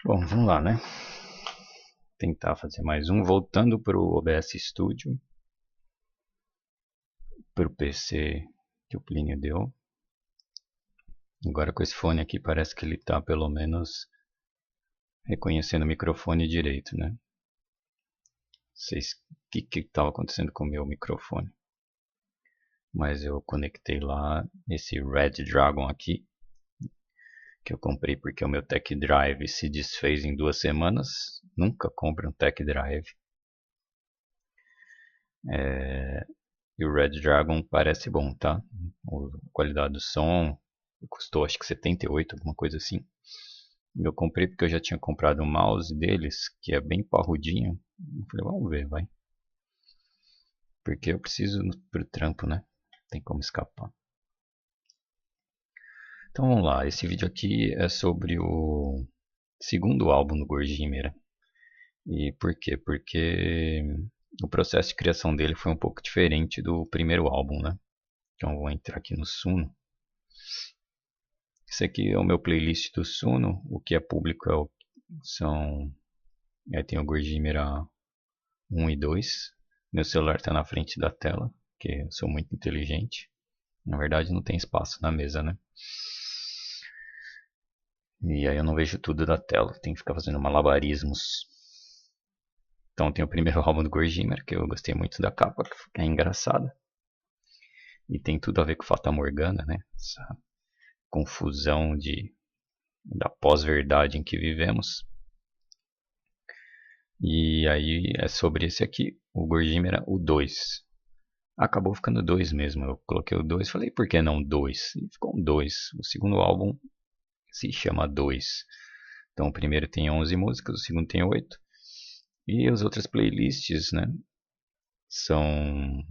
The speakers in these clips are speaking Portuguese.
Bom, vamos lá, né? Tentar fazer mais um. Voltando para o OBS Studio, para o PC que o Plínio deu. Agora com esse fone aqui parece que ele está pelo menos reconhecendo o microfone direito, né? Não sei o que estava acontecendo com o meu microfone. Mas eu conectei lá esse Red Dragon aqui, que eu comprei porque o meu Tech Drive se desfez em 2 semanas. Nunca compre um Tech Drive. E o Red Dragon parece bom, tá? A qualidade do som custou acho que 78, alguma coisa assim. Eu comprei porque eu já tinha comprado um mouse deles, que é bem parrudinho. Eu falei, vamos ver, vai. Porque eu preciso pro trampo, né? Tem como escapar. Então vamos lá, esse vídeo aqui é sobre o segundo álbum do Gojira. E por quê? Porque o processo de criação dele foi um pouco diferente do primeiro álbum, né? Então eu vou entrar aqui no Suno. Esse aqui é o meu playlist do Suno. O que é público são... tem o Gojira 1 e 2. Meu celular está na frente da tela, porque eu sou muito inteligente. Na verdade não tem espaço na mesa, né? E aí eu não vejo tudo da tela, tenho que ficar fazendo malabarismos. Então tem o primeiro álbum do Gojira, que eu gostei muito da capa, que é engraçada. E tem tudo a ver com Fata Morgana, né? Essa confusão da pós-verdade em que vivemos. E aí é sobre esse aqui, o Gojira, o 2. Acabou ficando 2 mesmo. Eu coloquei o 2, falei, por que não 2? E ficou um 2. O segundo álbum se chama 2. Então o primeiro tem 11 músicas, o segundo tem 8. E as outras playlists, né, são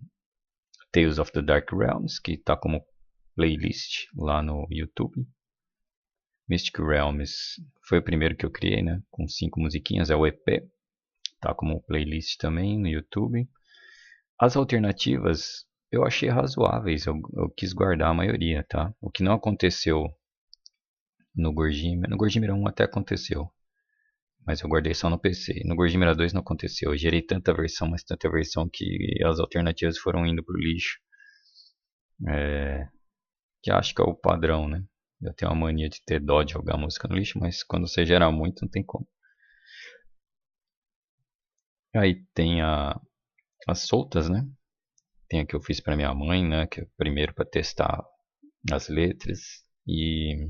Tales of the Dark Realms, que está como playlist lá no YouTube. Mystic Realms foi o primeiro que eu criei, né, com 5 musiquinhas, é o EP. Tá como playlist também no YouTube. As alternativas eu achei razoáveis, eu quis guardar a maioria, tá? O que não aconteceu no Gojira 1 até aconteceu, mas eu guardei só no PC. No Gojira 2 não aconteceu, eu gerei tanta versão, mas tanta versão que as alternativas foram indo pro lixo. Que acho que é o padrão, né? Eu tenho uma mania de ter dó de jogar música no lixo, mas quando você gera muito não tem como. Aí tem as soltas, né? Tem a que eu fiz para minha mãe, né? Que é primeiro para testar as letras. E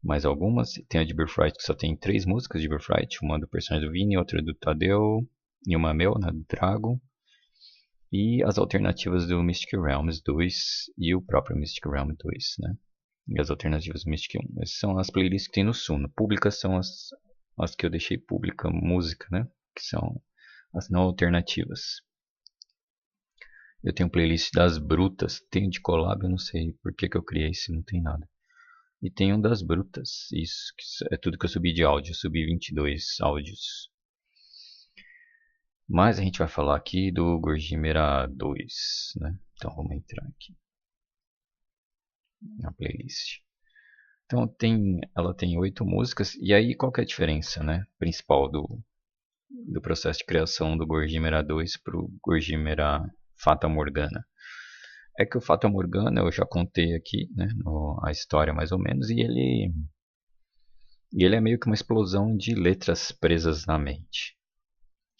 mais algumas. Tem a de Birthright, que só tem 3 músicas de Birthright. Uma do personagem do Vini, outra do Tadeu. E uma meu, né? Do Drago. E as alternativas do Mystic Realms 2 e o próprio Mystic Realm 2, né? E as alternativas do Mystic 1. Essas são as playlists que tem no Suno. Públicas são as que eu deixei pública, música, né? Que são as não alternativas. Eu tenho playlist das brutas, tem de collab, eu não sei por que eu criei se não tem nada. E tem um das brutas, isso que é tudo que eu subi de áudio, eu subi 22 áudios. Mas a gente vai falar aqui do Gojira 2, né? Então vamos entrar aqui na playlist. Então ela tem 8 músicas, e aí qual que é a diferença, né? Principal do processo de criação do Gojira 2 para o Gojira Fata Morgana. É que o Fata Morgana eu já contei aqui, né, a história mais ou menos, e ele é meio que uma explosão de letras presas na mente.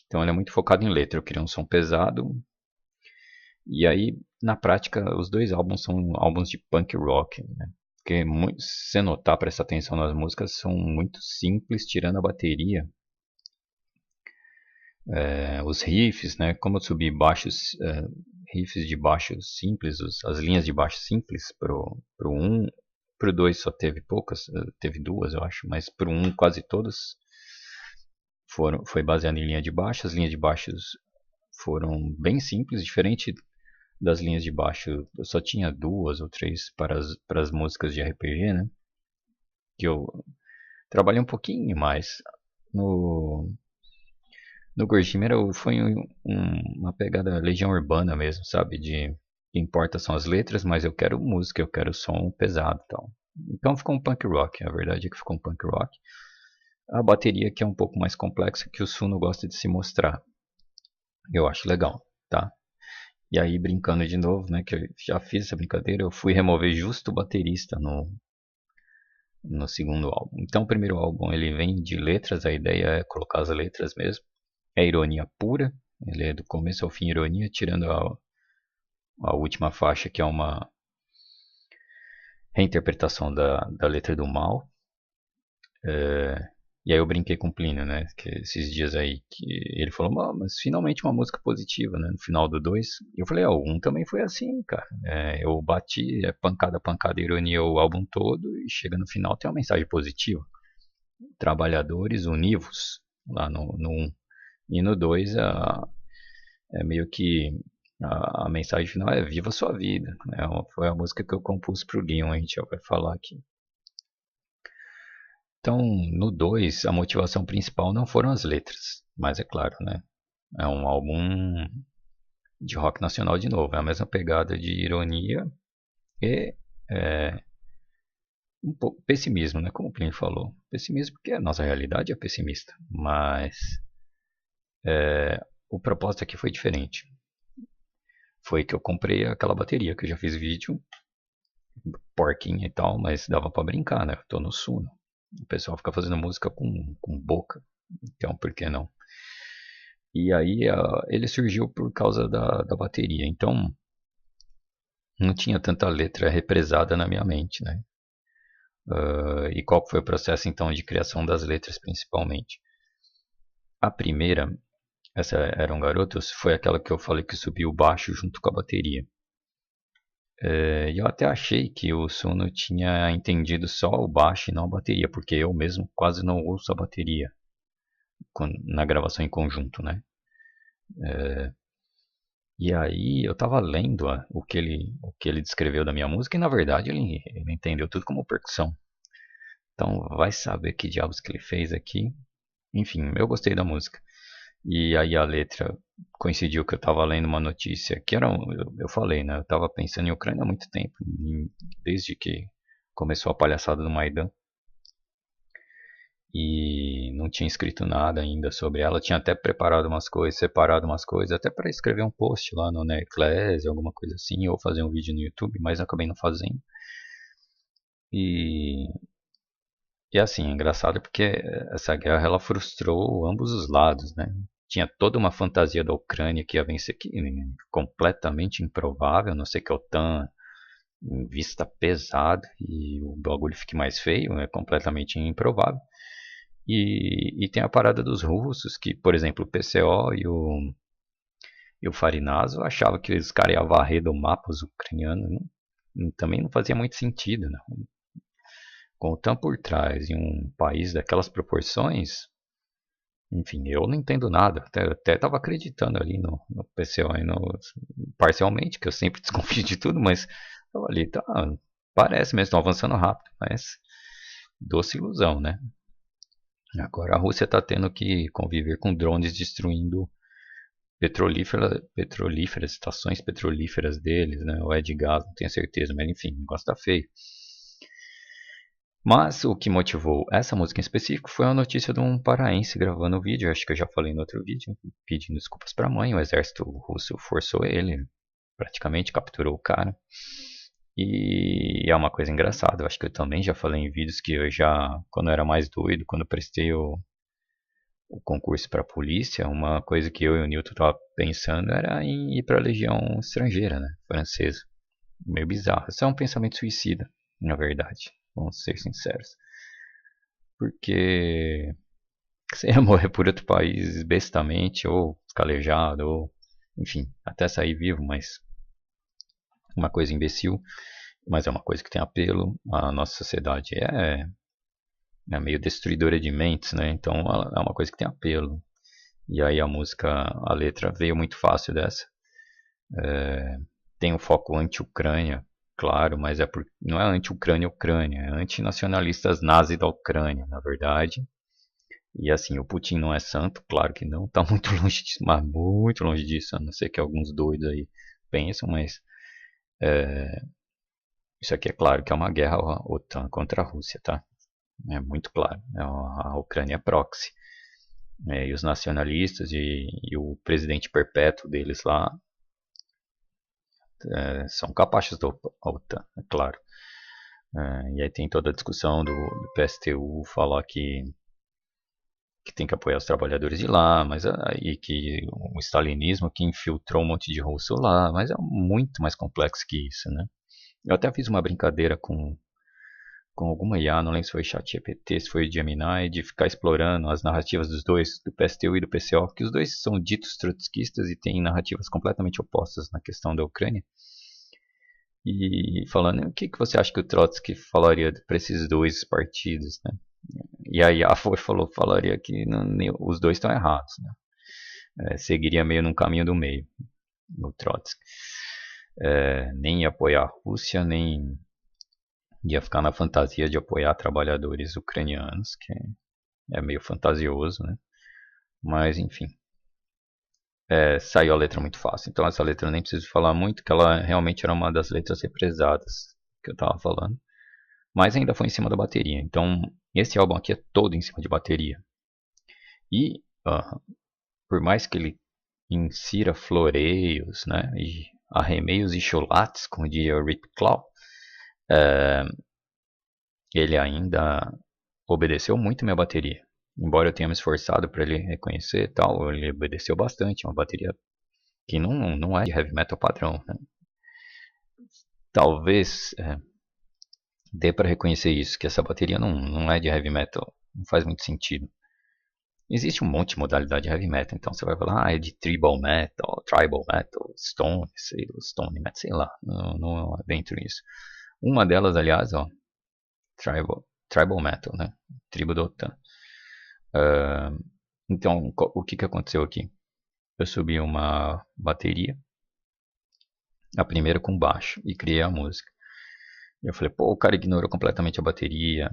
Então ele é muito focado em letra, eu queria um som pesado, e aí na prática os 2 álbuns são álbuns de punk rock, né? Porque se você notar, prestar atenção nas músicas, são muito simples, tirando a bateria. Os riffs, né, como eu subi baixos, riffs de baixo simples, as linhas de baixo simples pro 1, pro 2 só teve poucas, teve 2 eu acho, mas pro 1 quase todas foi baseado em linha de baixo. As linhas de baixos foram bem simples, diferente das linhas de baixo, eu só tinha 2 ou 3 para as músicas de RPG, né, que eu trabalhei um pouquinho mais. No Gojira foi uma pegada Legião Urbana mesmo, sabe? O que importa são as letras, mas eu quero música, eu quero som pesado e tal. Então ficou um punk rock, a verdade é que ficou um punk rock. A bateria que é um pouco mais complexa que o Suno gosta de se mostrar. Eu acho legal, tá? E aí, brincando de novo, né, que eu já fiz essa brincadeira, eu fui remover justo o baterista no segundo álbum. Então, o primeiro álbum ele vem de letras, a ideia é colocar as letras mesmo. É ironia pura, ele é do começo ao fim ironia, tirando a última faixa que é uma reinterpretação da letra do Mal. E aí eu brinquei com o Plínio, né? Que esses dias aí que ele falou, mas finalmente uma música positiva, né? No final do 2. E eu falei, o 1 também foi assim, cara. Eu bati, pancada, pancada, ironia o álbum todo e chega no final tem uma mensagem positiva. Trabalhadores univos, lá no 1. E no 2 é meio que a mensagem final é viva a sua vida. Foi a música que eu compus pro Leon, a gente já vai falar aqui. Então, no 2, a motivação principal não foram as letras, mas é claro, né? É um álbum de rock nacional de novo, é a mesma pegada de ironia e um pouco pessimismo, né? Como o Plínio falou. Pessimismo porque a nossa realidade é pessimista, mas o propósito aqui foi diferente. Foi que eu comprei aquela bateria, que eu já fiz vídeo, porquinha e tal, mas dava pra brincar, né? Eu tô no Suno. O pessoal fica fazendo música com boca, então por que não? E aí ele surgiu por causa da bateria. Então não tinha tanta letra represada na minha mente, né? E qual foi o processo então de criação das letras principalmente? A primeira, essa Eram Garotos, foi aquela que eu falei que subiu o baixo junto com a bateria. E eu até achei que o Suno tinha entendido só o baixo e não a bateria, porque eu mesmo quase não ouço a bateria na gravação em conjunto, né? E aí eu tava lendo o que ele descreveu da minha música e na verdade ele entendeu tudo como percussão. Então vai saber que diabos que ele fez aqui. Enfim, eu gostei da música. E aí a letra coincidiu que eu tava lendo uma notícia que eu falei, né? Eu tava pensando em Ucrânia há muito tempo, desde que começou a palhaçada do Maidan. E não tinha escrito nada ainda sobre ela. Tinha até preparado umas coisas, separado umas coisas, até para escrever um post lá no Neclass, alguma coisa assim, ou fazer um vídeo no YouTube, mas acabei não fazendo. E, e assim, é engraçado porque essa guerra ela frustrou ambos os lados, né? Tinha toda uma fantasia da Ucrânia que ia vencer, que completamente improvável, a não ser que a OTAN invista pesado e o bagulho fique mais feio, é completamente improvável. E tem a parada dos russos, que, por exemplo, o PCO e o Farinazo achavam que os caras iam varrer do mapa os ucranianos. Também não fazia muito sentido. Né? Com o TAM por trás em um país daquelas proporções, enfim, eu não entendo nada. Até estava acreditando ali no PCO, parcialmente, que eu sempre desconfio de tudo, mas tava ali, tá, parece mesmo, estão avançando rápido, mas doce ilusão, né? Agora a Rússia está tendo que conviver com drones destruindo petrolíferas, estações petrolíferas deles, né? Ou é de gás, não tenho certeza, mas enfim, o negócio tá feio. Mas o que motivou essa música em específico foi a notícia de um paraense gravando o vídeo, acho que eu já falei no outro vídeo, pedindo desculpas para a mãe, o exército russo forçou ele, praticamente capturou o cara. E é uma coisa engraçada, eu acho que eu também já falei em vídeos que eu já, quando eu era mais doido, quando eu prestei o concurso para a polícia, uma coisa que eu e o Newton tava pensando era em ir para a legião estrangeira, né, francesa. Meio bizarro. Isso é um pensamento suicida, na verdade. Vamos ser sinceros. Porque você ia morrer por outro país bestamente, ou calejado, ou enfim, até sair vivo, mas uma coisa imbecil, mas é uma coisa que tem apelo. A nossa sociedade é meio destruidora de mentes, né? Então é uma coisa que tem apelo. E aí a música, a letra veio muito fácil dessa. Tem um foco anti-Ucrânia, claro, mas não é anti-Ucrânia, Ucrânia, é anti-nacionalistas nazis da Ucrânia, na verdade. E assim, o Putin não é santo, claro que não, tá muito longe disso, mas muito longe disso, a não ser que alguns doidos aí pensam, mas isso aqui é claro que é uma guerra OTAN contra a Rússia, tá? É muito claro. A Ucrânia é proxy. E os nacionalistas e o presidente perpétuo deles lá são capachos da OTAN, é claro. E aí tem toda a discussão do PSTU falar que tem que apoiar os trabalhadores de lá, mas aí que o stalinismo que infiltrou um monte de russo lá, mas é muito mais complexo que isso, né? Eu até fiz uma brincadeira com alguma IA, não lembro se foi ChatGPT, se foi o Gemini, de ficar explorando as narrativas dos dois, do PSTU e do PCO, que os dois são ditos trotskistas e têm narrativas completamente opostas na questão da Ucrânia. E falando, o que você acha que o Trotsky falaria para esses dois partidos, né? E a IA falaria que os dois estão errados, né? Seguiria meio num caminho do meio, no Trotsky. Nem ia apoiar a Rússia, nem ia ficar na fantasia de apoiar trabalhadores ucranianos, que é meio fantasioso, né? Mas enfim, saiu a letra muito fácil. Então essa letra eu nem preciso falar muito, que ela realmente era uma das letras represadas que eu estava falando. Mas ainda foi em cima da bateria. Então esse álbum aqui é todo em cima de bateria. E por mais que ele insira floreios, né, e arremeios e cholates, como diria o Rick Clow, ele ainda obedeceu muito minha bateria. Embora eu tenha me esforçado para ele reconhecer e tal, ele obedeceu bastante. É uma bateria que não é de heavy metal padrão, né? Talvez dê para reconhecer isso, que essa bateria não é de heavy metal, não faz muito sentido. Existe um monte de modalidade de heavy metal, então você vai falar, é de tribal metal, stone metal, sei lá, não adentro nisso. Uma delas, aliás, ó, tribal metal, né? Tribo do OTAN. Então, o que aconteceu aqui? Eu subi uma bateria, a primeira com baixo, e criei a música. E eu falei, pô, o cara ignorou completamente a bateria,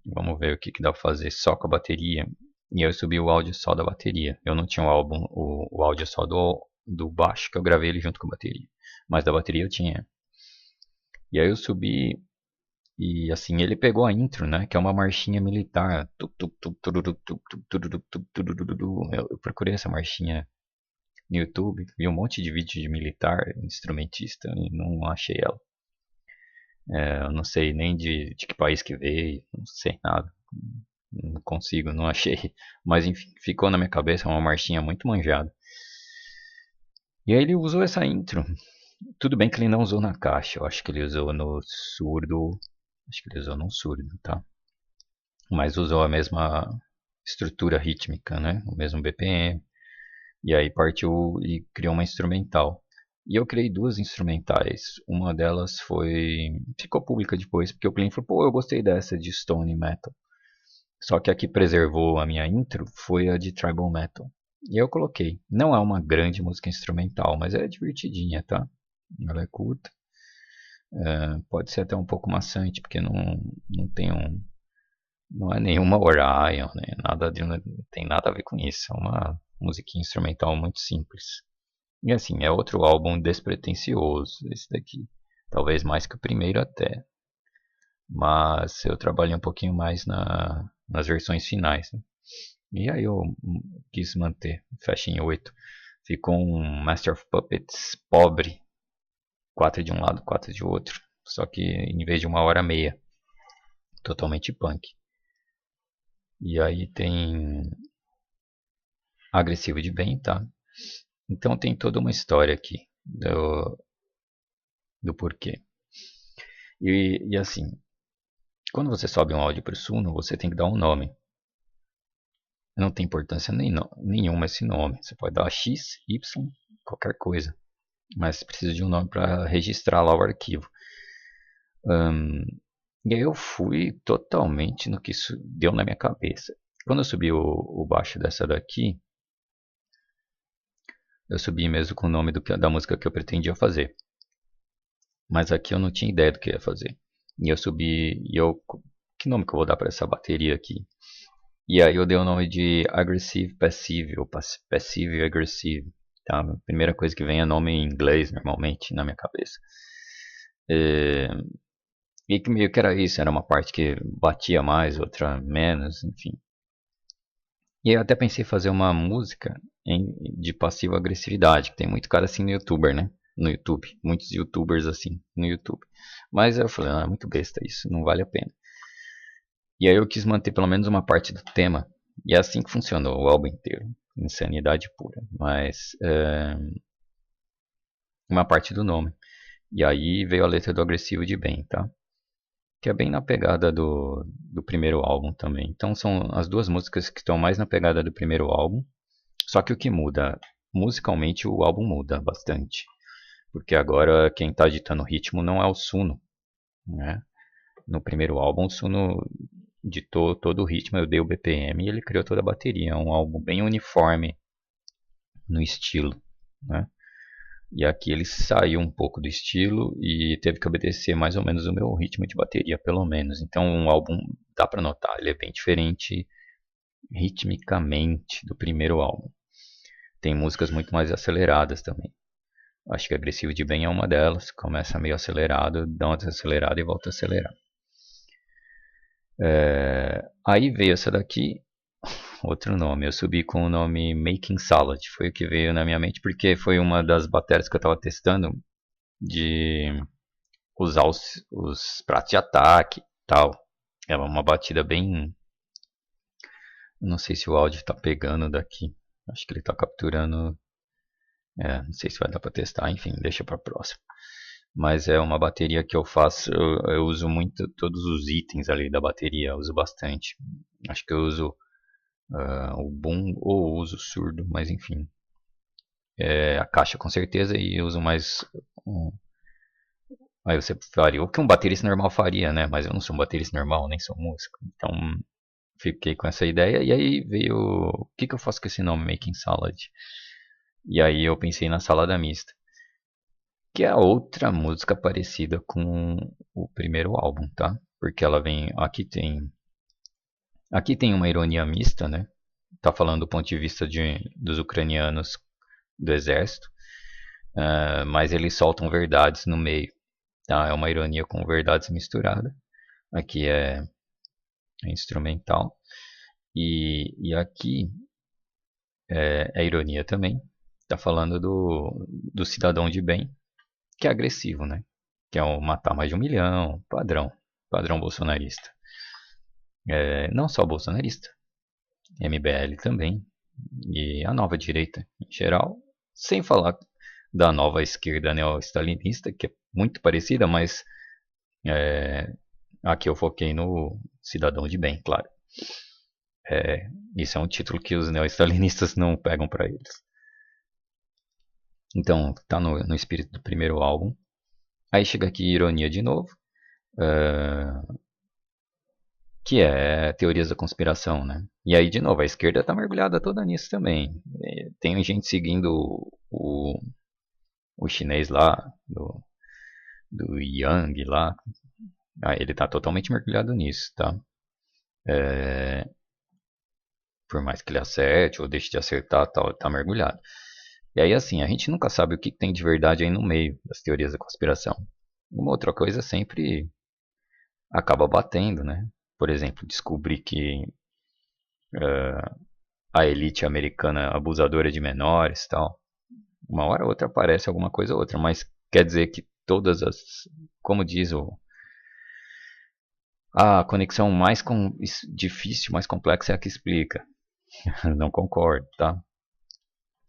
vamos ver o que dá pra fazer só com a bateria. E eu subi o áudio só da bateria. Eu não tinha o áudio só do baixo, que eu gravei ele junto com a bateria. Mas da bateria eu tinha. E aí eu subi e assim, ele pegou a intro, né, que é uma marchinha militar. Eu procurei essa marchinha no YouTube, vi um monte de vídeo de militar, instrumentista, e não achei ela. Eu não sei nem de que país que veio, não sei nada. Não consigo, não achei. Mas enfim, ficou na minha cabeça uma marchinha muito manjada. E aí ele usou essa intro. Tudo bem que ele não usou na caixa, eu acho que ele usou no surdo. Acho que ele usou no surdo, tá? Mas usou a mesma estrutura rítmica, né? O mesmo BPM. E aí partiu e criou uma instrumental. E eu criei duas instrumentais. Uma delas ficou pública depois, porque o cliente falou, pô, eu gostei dessa de Stone Metal. Só que a que preservou a minha intro foi a de Tribal Metal. E eu coloquei. Não é uma grande música instrumental, mas é divertidinha, tá? Ela é curta. Pode ser até um pouco maçante, porque não tem não é nenhuma Orion, né? Não tem nada a ver com isso. É uma musiquinha instrumental muito simples. E assim, é outro álbum despretensioso, esse daqui. Talvez mais que o primeiro até. Mas eu trabalhei um pouquinho mais nas versões finais, né? E aí eu quis manter, fecha em 8. Ficou um Master of Puppets pobre. 4 de um lado, 4 de outro. Só que em vez de 1h30. Totalmente punk. E aí tem agressivo de bem, tá? Então tem toda uma história aqui do porquê. E assim, quando você sobe um áudio para o Suno, você tem que dar um nome. Não tem importância nenhuma esse nome. Você pode dar X, Y, qualquer coisa. Mas precisa de um nome para registrar lá o arquivo. E aí eu fui totalmente no que isso deu na minha cabeça. Quando eu subi o baixo dessa daqui, eu subi mesmo com o nome da música que eu pretendia fazer. Mas aqui eu não tinha ideia do que eu ia fazer. E eu subi, que nome que eu vou dar para essa bateria aqui? E aí eu dei o nome de Aggressive Passive, ou Passive Aggressive. Tá? A primeira coisa que vem é nome em inglês, normalmente, na minha cabeça. E que meio que era isso, era uma parte que batia mais, outra menos, enfim. E eu até pensei em fazer uma música de passiva agressividade, que tem muito cara assim no YouTuber, né? No YouTube, muitos YouTubers assim no YouTube. Mas eu falei, é muito besta isso, não vale a pena. E aí eu quis manter pelo menos uma parte do tema, e é assim que funcionou o álbum inteiro. Insanidade pura, mas uma parte do nome. E aí veio a letra do Agressivo de Bem, tá? Que é bem na pegada do primeiro álbum também. Então são as duas músicas que estão mais na pegada do primeiro álbum. Só que o que muda, musicalmente o álbum muda bastante. Porque agora quem está ditando o ritmo não é o Suno, né? No primeiro álbum o Suno ditou todo o ritmo, eu dei o BPM e ele criou toda a bateria. É um álbum bem uniforme no estilo, né? E aqui ele saiu um pouco do estilo e teve que obedecer mais ou menos o meu ritmo de bateria, pelo menos. Então, um álbum dá pra notar, ele é bem diferente ritmicamente do primeiro álbum. Tem músicas muito mais aceleradas também. Acho que Agressivo de Bem é uma delas. Começa meio acelerado, dá uma desacelerada e volta a acelerar. Aí veio essa daqui, outro nome. Eu subi com o nome Making Salad. Foi o que veio na minha mente porque foi uma das baterias que eu estava testando de usar os pratos de ataque e tal. É uma batida bem. Não sei se o áudio está pegando daqui. Acho que ele está capturando. Não sei se vai dar para testar. Enfim, deixa para próxima. Mas é uma bateria que eu faço. Eu uso muito todos os itens ali da bateria. Eu uso bastante. Acho que eu uso o boom ou uso surdo, mas enfim. A caixa com certeza e eu uso mais aí você faria o que um baterista normal faria, né? Mas eu não sou um baterista normal, nem sou músico. Então fiquei com essa ideia e aí veio o que eu faço com esse nome Making Salad? E aí eu pensei na salada mista, que é outra música parecida com o primeiro álbum, tá? Porque ela vem aqui tem uma ironia mista, né? Tá falando do ponto de vista dos ucranianos do exército, mas eles soltam verdades no meio, tá? É uma ironia com verdades misturadas. Aqui é instrumental. E aqui é ironia também. Tá falando do cidadão de bem, que é agressivo, né? Que é o matar mais de 1 milhão, padrão bolsonarista. Não só bolsonarista, MBL também, e a nova direita em geral, sem falar da nova esquerda neo-stalinista, que é muito parecida, mas aqui eu foquei no cidadão de bem, claro. Isso é um título que os neo-stalinistas não pegam para eles. Então, tá no espírito do primeiro álbum. Aí chega aqui ironia de novo, que é teorias da conspiração, né? E aí, de novo, a esquerda tá mergulhada toda nisso também. Tem gente seguindo o chinês lá, do Yang lá. Ele tá totalmente mergulhado nisso, tá? Por mais que ele acerte ou deixe de acertar, tá mergulhado. E aí, assim, a gente nunca sabe o que tem de verdade aí no meio das teorias da conspiração. Uma outra coisa sempre acaba batendo, né? Por exemplo, descobrir que a elite americana abusadora de menores, tal. Uma hora ou outra aparece alguma coisa ou outra, mas quer dizer que todas as, como diz a conexão mais difícil, mais complexa é a que explica. Não concordo, tá?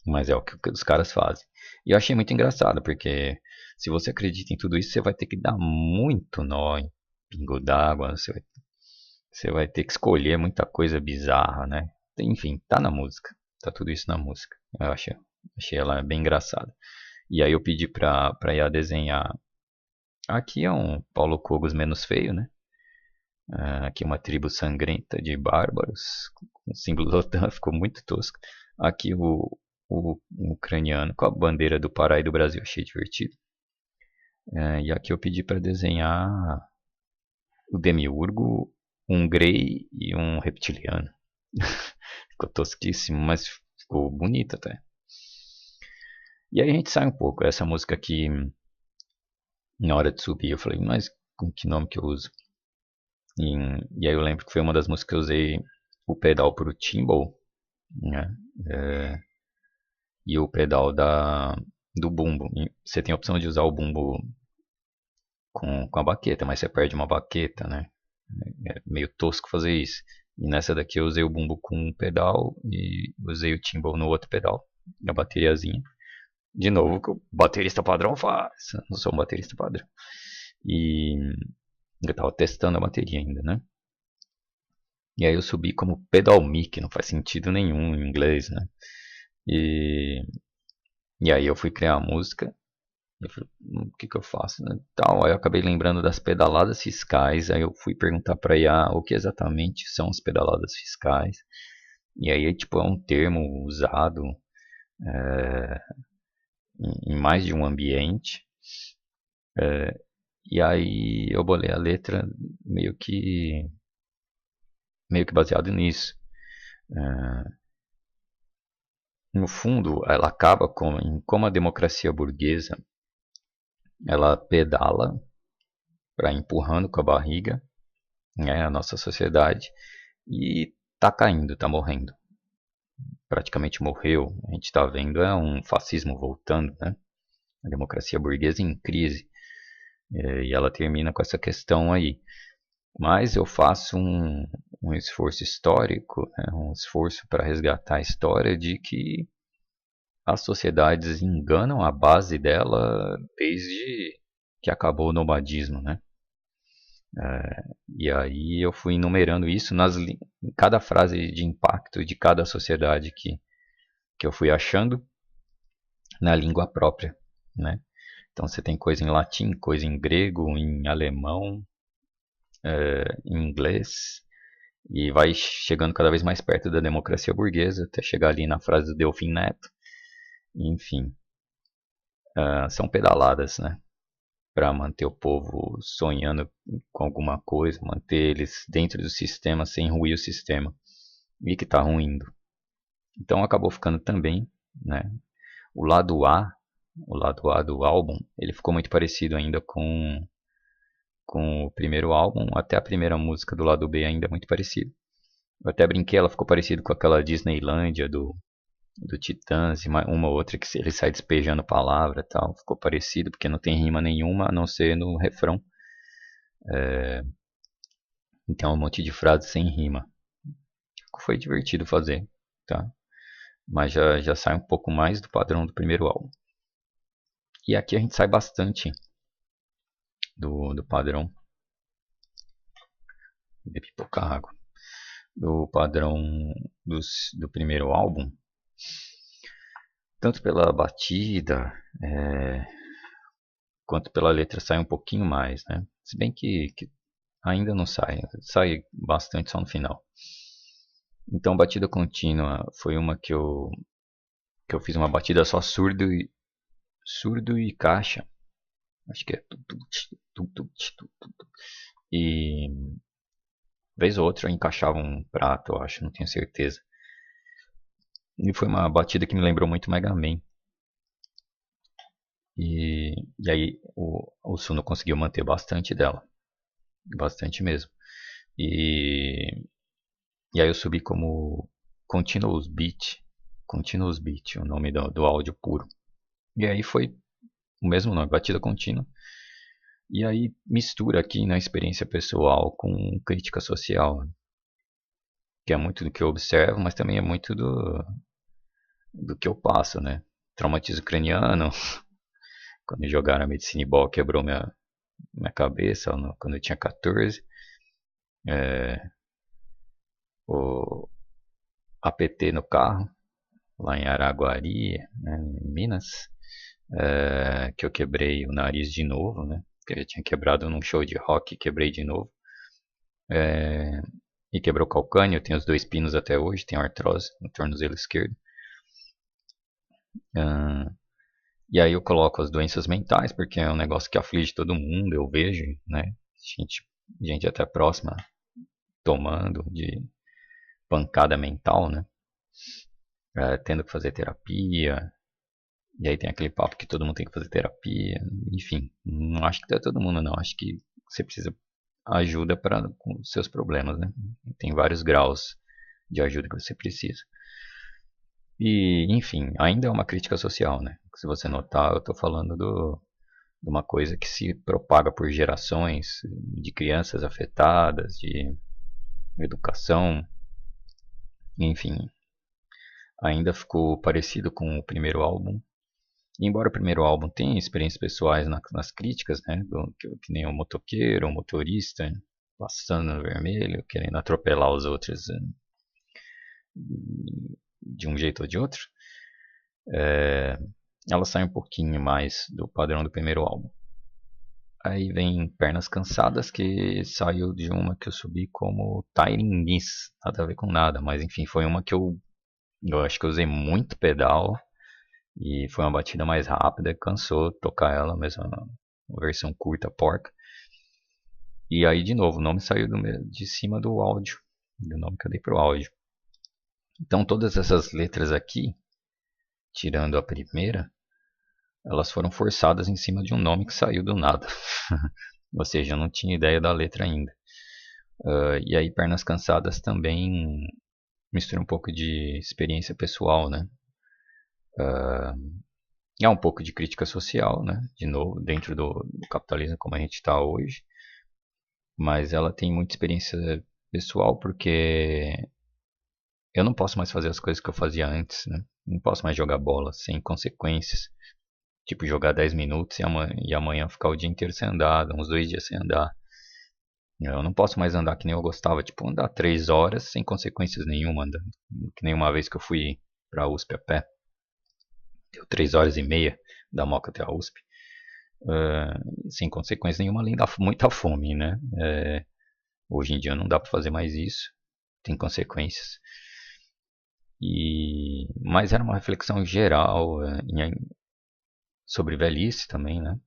Mas é o que os caras fazem. E eu achei muito engraçado, porque se você acredita em tudo isso, você vai ter que dar muito nó em pingo d'água, você vai ter que escolher muita coisa bizarra, né? Enfim, tá na música. Tá tudo isso na música. Eu achei ela bem engraçada. E aí eu pedi pra IA desenhar. Aqui é um Paulo Cogos menos feio, né? Aqui é uma tribo sangrenta de bárbaros. Com símbolo da OTAN, ficou muito tosco. Aqui o ucraniano com a bandeira do Pará e do Brasil, achei divertido. E aqui eu pedi para desenhar o demiurgo, um grey e um reptiliano. Ficou tosquíssimo, mas ficou bonito até. E aí a gente sai um pouco. Essa música aqui, na hora de subir, eu falei, mas com que nome que eu uso. E aí eu lembro que foi uma das músicas que eu usei o pedal pro timbal, né? É, e o pedal do bumbo. E você tem a opção de usar o bumbo com a baqueta, mas você perde uma baqueta, né? É meio tosco fazer isso. E nessa daqui eu usei o bumbo com um pedal e usei o timbal no outro pedal, a bateriazinha. De novo, o que o baterista padrão faz. Eu não sou um baterista padrão. E eu tava testando a bateria ainda, né? E aí eu subi como pedal mic, não faz sentido nenhum em inglês, né? E, e aí eu fui criar a música. Eu falei, o que que eu faço, né? Tal, aí eu acabei lembrando das pedaladas fiscais. Aí eu fui perguntar pra IA o que exatamente são as pedaladas fiscais. E aí, tipo, é um termo usado é, em mais de um ambiente. E aí eu bolei a letra meio que meio que baseado nisso. É, no fundo, ela acaba em como a democracia burguesa ela pedala para empurrando com a barriga, né, a nossa sociedade e tá caindo, tá morrendo. Praticamente morreu. A gente está vendo é um fascismo voltando, né? A democracia burguesa em crise. E ela termina com essa questão aí. Mas eu faço um esforço histórico, né, um esforço para resgatar a história de que as sociedades enganam a base dela desde que acabou o nomadismo, né? E aí eu fui enumerando isso em cada frase de impacto de cada sociedade que eu fui achando na língua própria, né? Então você tem coisa em latim, coisa em grego, em alemão, em inglês, e vai chegando cada vez mais perto da democracia burguesa, até chegar ali na frase do Delfim Neto. Enfim, são pedaladas, né? Para manter o povo sonhando com alguma coisa, manter eles dentro do sistema sem ruir o sistema. E que está ruindo. Então acabou ficando também, né? O lado A, o lado A do álbum, ele ficou muito parecido ainda com o primeiro álbum, até a primeira música do lado B ainda é muito parecido. Eu até brinquei, ela ficou parecida com aquela Disneylândia do Titãs, e uma outra que ele sai despejando palavra e tal. Ficou parecido, porque não tem rima nenhuma, a não ser no refrão. Então um monte de frases sem rima. Foi divertido fazer, tá? Mas já sai um pouco mais do padrão do primeiro álbum. E aqui a gente sai bastante do padrão. Bebi pouca água. Do padrão do primeiro álbum. Tanto pela batida, quanto pela letra sai um pouquinho mais, né? Se bem que ainda não sai. Sai bastante só no final. Então, batida contínua foi uma que eu fiz uma batida só surdo e caixa. Acho que é. E vez ou outra eu encaixava um prato, eu acho, não tenho certeza. E foi uma batida que me lembrou muito Mega Man. E aí o Suno conseguiu manter bastante dela. Bastante mesmo. E, e aí eu subi como Continuous Beat. Continuous Beat, o nome do áudio puro. E aí foi o mesmo nome, batida contínua. E aí mistura aqui na experiência pessoal com crítica social, que é muito do que eu observo, mas também é muito do que eu passo, né? Traumatismo craniano, quando jogaram a Medicine Ball quebrou minha cabeça quando eu tinha 14. O APT no carro, lá em Araguari, né, em Minas, que eu quebrei o nariz de novo, né? Que eu já tinha quebrado num show de rock, quebrei de novo. E quebrou o calcânio, eu tenho os dois pinos até hoje, tenho artrose no tornozelo esquerdo. Ah, e aí eu coloco as doenças mentais, porque é um negócio que aflige todo mundo, eu vejo, né? Gente até próxima tomando de pancada mental, né? Tendo que fazer terapia. E aí tem aquele papo que todo mundo tem que fazer terapia. Enfim, não acho que é todo mundo não. Acho que você precisa ajuda para com os seus problemas, né? Tem vários graus de ajuda que você precisa. E, enfim, ainda é uma crítica social, né? Se você notar, eu estou falando de uma coisa que se propaga por gerações de crianças afetadas, de educação, enfim, ainda ficou parecido com o primeiro álbum. E embora o primeiro álbum tenha experiências pessoais nas críticas, né, que nem o motoqueiro, o motorista passando no vermelho, querendo atropelar os outros de um jeito ou de outro, ela sai um pouquinho mais do padrão do primeiro álbum. Aí vem Pernas Cansadas, que saiu de uma que eu subi como Tiring Miss, nada a ver com nada, mas enfim, foi uma que eu acho que eu usei muito pedal e foi uma batida mais rápida, cansou tocar ela, mesmo uma versão curta, porca. E aí, de novo, o nome saiu de cima do áudio, do nome que eu dei pro áudio. Então, todas essas letras aqui, tirando a primeira, elas foram forçadas em cima de um nome que saiu do nada. Ou seja, eu não tinha ideia da letra ainda. E aí, Pernas Cansadas também mistura um pouco de experiência pessoal, né? É um pouco de crítica social, né? De novo, dentro do capitalismo como a gente está hoje. Mas ela tem muita experiência pessoal porque eu não posso mais fazer as coisas que eu fazia antes, né? Não posso mais jogar bola sem consequências. Tipo, jogar 10 minutos e amanhã ficar o dia inteiro sem andar, uns 2 dias sem andar. Eu não posso mais andar que nem eu gostava, tipo, andar 3 horas sem consequências nenhuma, andando. Que nem uma vez que eu fui pra USP a pé. Deu 3 horas e meia da Moca até a USP. Sem consequência nenhuma, além da muita fome, né? Hoje em dia não dá pra fazer mais isso. Tem consequências. Mas era uma reflexão geral sobre velhice também, né?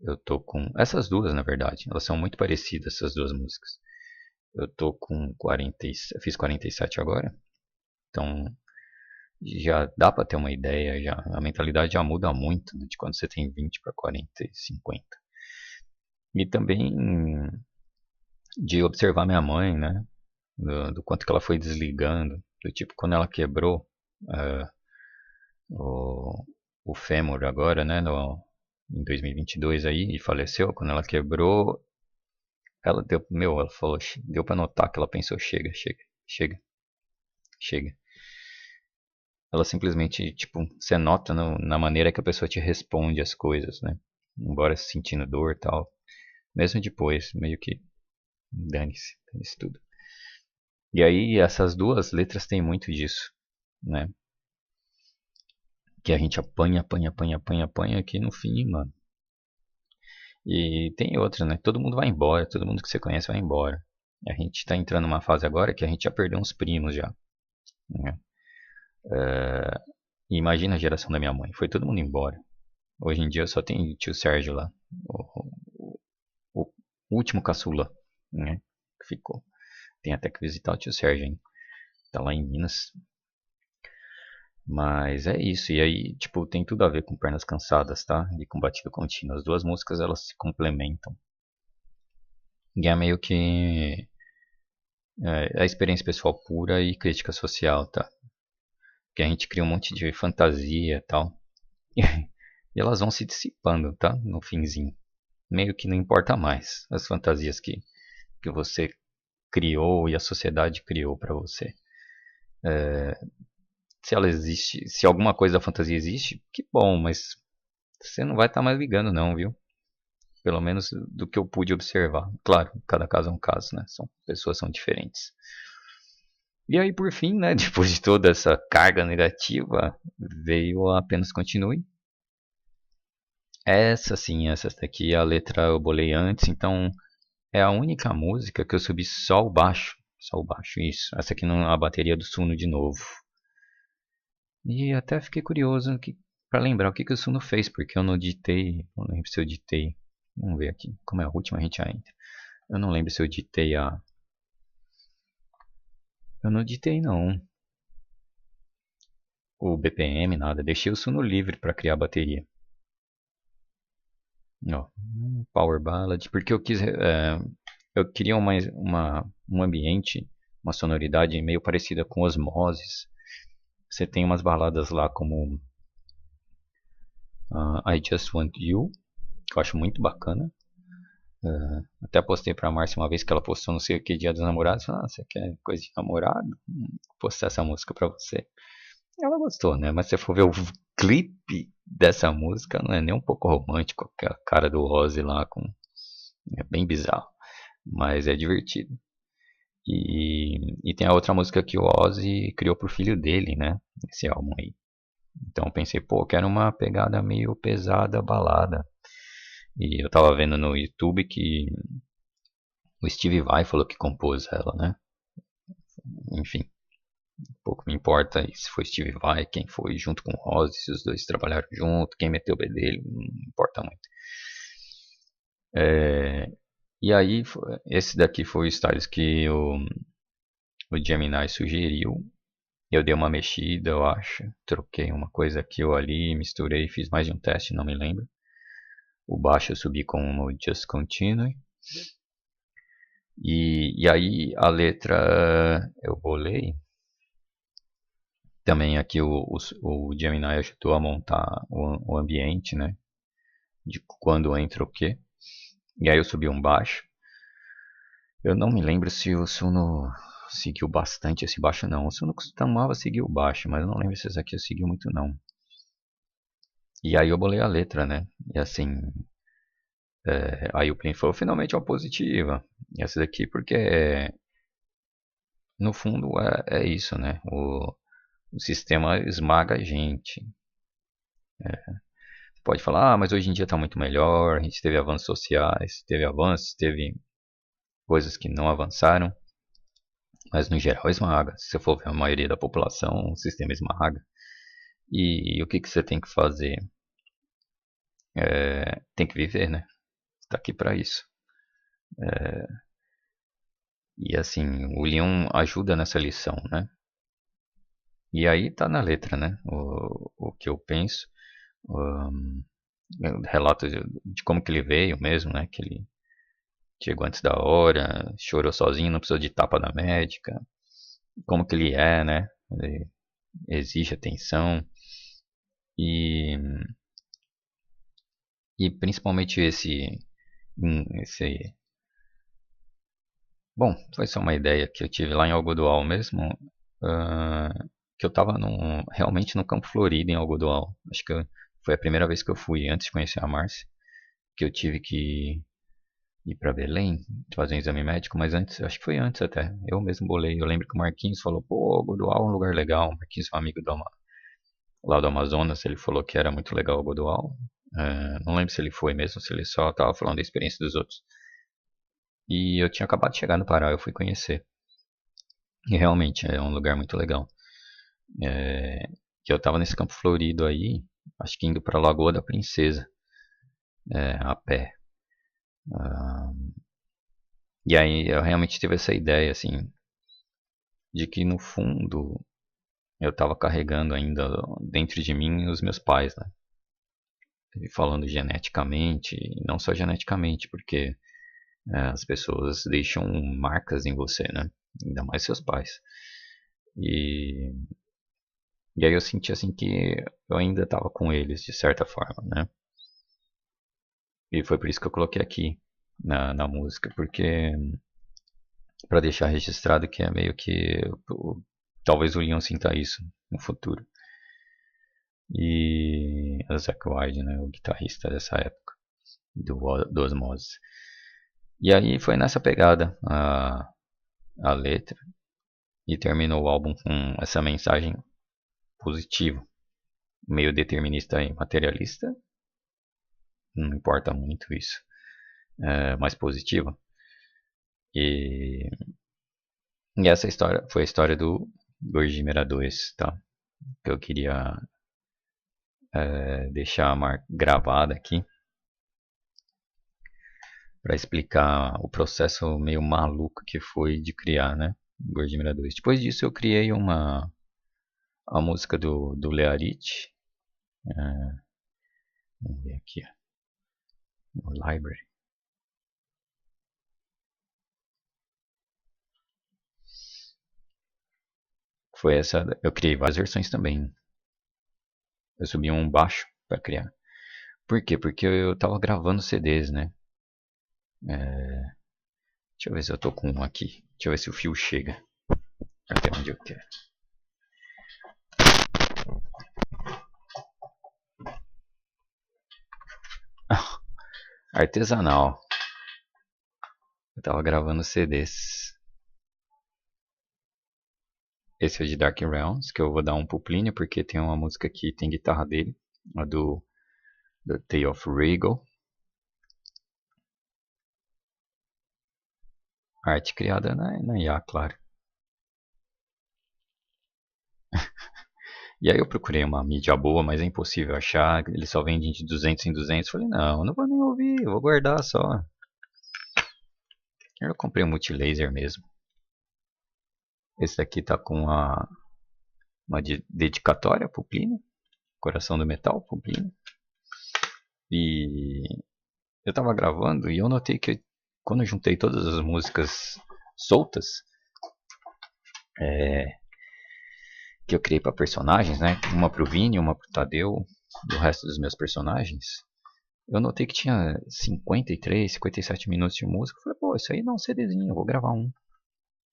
Eu tô com essas duas, na verdade, elas são muito parecidas, essas duas músicas. Eu tô com 40, fiz 47 agora, então já dá pra ter uma ideia, já a mentalidade já muda muito, né, de quando você tem 20 para 40 e 50. E também de observar minha mãe, né? Do quanto que ela foi desligando, do tipo quando ela quebrou uh, o, o fêmur agora, né? Em 2022 aí, e faleceu. Quando ela quebrou, ela falou, deu pra notar que ela pensou, chega, chega, chega, chega. Ela simplesmente, tipo, você nota na maneira que a pessoa te responde as coisas, né? Embora sentindo dor e tal. Mesmo depois, meio que dane-se tudo. E aí, essas duas letras têm muito disso, né? Que a gente apanha, apanha, apanha, apanha, apanha aqui no fim, mano. E tem outra, né? Todo mundo vai embora, todo mundo que você conhece vai embora. A gente tá entrando numa fase agora que a gente já perdeu uns primos já, né? E imagina a geração da minha mãe, foi todo mundo embora. Hoje em dia só tem tio Sérgio lá, o último caçula, né? Que ficou. Tem até que visitar o tio Sérgio, hein? Tá lá em Minas. Mas é isso, e aí, tipo, tem tudo a ver com Pernas Cansadas, tá? E com Batida Contínua. As duas músicas, elas se complementam. E é meio que a experiência pessoal pura e crítica social, tá? Que a gente cria um monte de fantasia e tal. E elas vão se dissipando, tá? No finzinho. Meio que não importa mais as fantasias que você criou e a sociedade criou pra você. Se ela existe, se alguma coisa da fantasia existe, que bom, mas você não vai estar mais ligando não, viu? Pelo menos do que eu pude observar. Claro, cada caso é um caso, né? Pessoas são diferentes. E aí, por fim, né, depois de toda essa carga negativa, veio a Apenas Continue. Essa sim, essa daqui, a letra eu bolei antes, então é a única música que eu subi só o baixo. Só o baixo, isso. Essa aqui não é a bateria do Suno de novo. E até fiquei curioso para lembrar o que o Suno fez, porque eu não ditei, não lembro se eu ditei. Vamos ver aqui, como é a última a gente já entra. Eu não lembro se eu ditei a... Eu não ditei não. O BPM, nada. Deixei o Suno livre para criar a bateria. Ó, Power Ballad, porque eu queria um ambiente, uma sonoridade meio parecida com Osmosis. Você tem umas baladas lá como I Just Want You, que eu acho muito bacana. Até postei pra Márcia uma vez que ela postou não sei o que Dia dos Namorados. Falei, você quer coisa de namorado? Vou postar essa música pra você. Ela gostou, né? Mas se você for ver o clipe dessa música, não é nem um pouco romântico. A cara do Ozzy lá é bem bizarro. Mas é divertido. E tem a outra música que o Ozzy criou pro filho dele, né? Esse álbum aí. Então eu pensei, pô, eu quero uma pegada meio pesada, balada. E eu tava vendo no YouTube que o Steve Vai falou que compôs ela, né? Enfim, pouco me importa se foi Steve Vai, quem foi junto com o Ozzy, se os dois trabalharam junto, quem meteu o B dele, não importa muito. E aí, esse daqui foi o Styles que o Gemini sugeriu. Eu dei uma mexida, eu acho. Troquei uma coisa aqui ou ali, misturei, fiz mais de um teste, não me lembro. O baixo eu subi com o Just Continue. E aí a letra eu bolei. Também aqui o Gemini ajudou a montar o ambiente, né? De quando entra o quê. E aí eu subi um baixo. Eu não me lembro se o Suno seguiu bastante esse baixo, não. O Suno costumava seguir o baixo, mas eu não lembro se esse aqui seguiu muito, não. E aí eu bolei a letra, né? E assim, aí o Plin falou, finalmente é uma positiva. E essa daqui, porque no fundo é isso, né? O sistema esmaga a gente. Pode falar, mas hoje em dia está muito melhor, a gente teve avanços sociais, teve avanços, teve coisas que não avançaram, mas no geral esmaga. Se você for ver a maioria da população, o sistema esmaga. E o que, que você tem que fazer? Tem que viver, né? Está aqui para isso. E assim, o Leon ajuda nessa lição, né? E aí tá na letra, né? O que eu penso. Um, relato de como que ele veio mesmo, né? Que ele chegou antes da hora, chorou sozinho, não precisou de tapa da médica. Como que ele é, né? Ele exige atenção. E, e principalmente esse. Bom, foi só uma ideia que eu tive lá em Algodoal mesmo. ah, que eu estava realmente no Campo Florido, em Algodoal. Acho que foi a primeira vez que eu fui, antes de conhecer a Márcia. Que eu tive que ir para Belém fazer um exame médico, mas antes, acho que foi antes até. Eu mesmo bolei. Eu lembro que o Marquinhos falou: pô, Algodoal é um lugar legal. O Marquinhos é um amigo lá do Amazonas, ele falou que era muito legal o Algodoal. Não lembro se ele foi mesmo, se ele só estava falando da experiência dos outros. E eu tinha acabado de chegar no Pará, eu fui conhecer. E realmente é um lugar muito legal. Que eu tava nesse Campo Florido aí, acho que indo pra Lagoa da Princesa, a pé. Ah, e aí eu realmente tive essa ideia, assim, de que no fundo eu tava carregando ainda dentro de mim os meus pais, né? E falando geneticamente, e não só geneticamente, porque as pessoas deixam marcas em você, né? Ainda mais seus pais. E, e aí eu senti assim que eu ainda estava com eles, de certa forma, né? E foi por isso que eu coloquei aqui na música, porque para deixar registrado que é meio que talvez o Leon sinta isso no futuro. E o Zakk Wylde, né, o guitarrista dessa época do Osmosis. E aí foi nessa pegada a letra e terminou o álbum com essa mensagem positiva, meio determinista e materialista, não importa muito isso, mais positiva. E, e essa história foi a história do Gorjimera 2, tá? Que eu queria deixar gravada aqui para explicar o processo meio maluco que foi de criar, né? Gorjimera 2. Depois disso eu criei a música do Learit. Vamos ver aqui. No library. Foi essa. Eu criei várias versões também. Eu subi um baixo para criar. Por quê? Porque eu tava gravando CDs, né? Deixa eu ver se eu tô com um aqui. Deixa eu ver se o fio chega até onde eu quero. Artesanal. Eu tava gravando CDs. Esse é de Dark Realms, que eu vou dar um pro Plínio, porque tem uma música que tem guitarra dele, a do The Tale of Regal. Arte criada na IA, claro. E aí eu procurei uma mídia boa, mas é impossível achar. Ele só vende de 200 em 200. Falei, não vou nem ouvir, eu vou guardar só. Eu comprei um multilaser mesmo. Esse daqui tá com uma dedicatória pro Plínio. Coração do Metal pro Plínio. E eu tava gravando e eu notei que quando eu juntei todas as músicas soltas, que eu criei para personagens, né? Uma pro Vini, uma pro Tadeu, do resto dos meus personagens. Eu notei que tinha 53, 57 minutos de música. Eu falei, pô, isso aí não é um CDzinho, eu vou gravar um.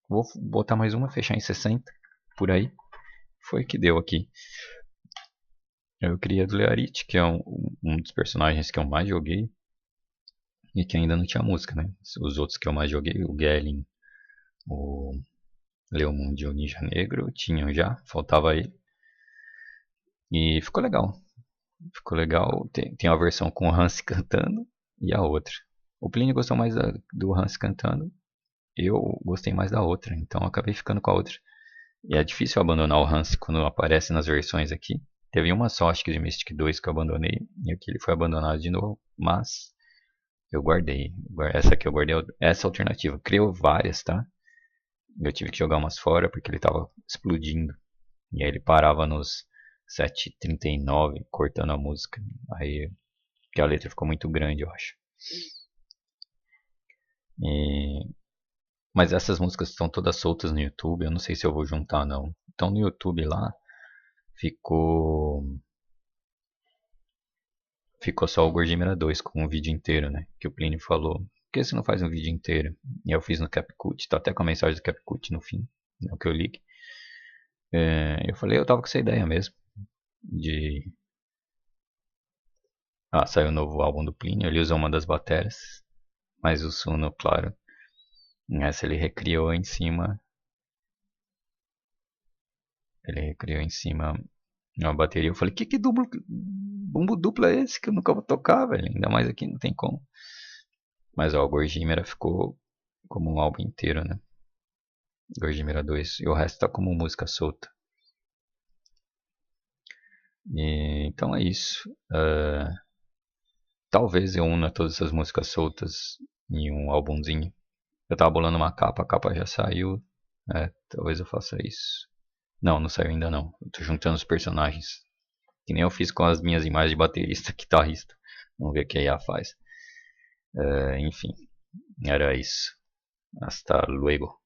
Vou botar mais uma, fechar em 60, por aí. Foi o que deu aqui. Eu criei a do Learite, que é um dos personagens que eu mais joguei. E que ainda não tinha música, né? Os outros que eu mais joguei, o Gellin, o Leomund e o Ninja Negro, tinham já, faltava ele. E ficou legal. Ficou legal. Tem uma versão com o Hans cantando e a outra. O Plínio gostou mais do Hans cantando. Eu gostei mais da outra, então acabei ficando com a outra. E é difícil abandonar o Hans quando aparece nas versões aqui. Teve uma só, acho que de Mystic 2 que eu abandonei. E aqui ele foi abandonado de novo. Mas eu guardei. Essa aqui eu guardei. Essa alternativa. Criou várias, tá? Eu tive que jogar umas fora porque ele tava explodindo. E aí ele parava nos 7:39, cortando a música. Aí que a letra ficou muito grande, eu acho. E... Mas essas músicas estão todas soltas no YouTube. Eu não sei se eu vou juntar não. Então no YouTube lá ficou só o Gordimera 2 com um vídeo inteiro, né? Que o Plínio falou. Por que você não faz um vídeo inteiro? E eu fiz no CapCut. Tá até com a mensagem do CapCut no fim. É o que eu li. Eu falei, eu tava com essa ideia mesmo. De... saiu o novo álbum do Plínio. Ele usou uma das baterias. Mas o Suno, claro. Essa ele recriou em cima. Ele recriou em cima uma bateria. Eu falei, que bumbo duplo é esse que eu nunca vou tocar, velho? Ainda mais aqui não tem como. Mas ó, o Gorgimera ficou como um álbum inteiro, né? Gorgimera 2. E o resto tá como música solta. Então é isso. Talvez eu una todas essas músicas soltas em um álbumzinho. Eu tava bolando uma capa, a capa já saiu. Talvez eu faça isso. Não saiu ainda não. Eu tô juntando os personagens. Que nem eu fiz com as minhas imagens de baterista, guitarrista. Vamos ver o que a IA faz. Enfim, era isso. Hasta luego.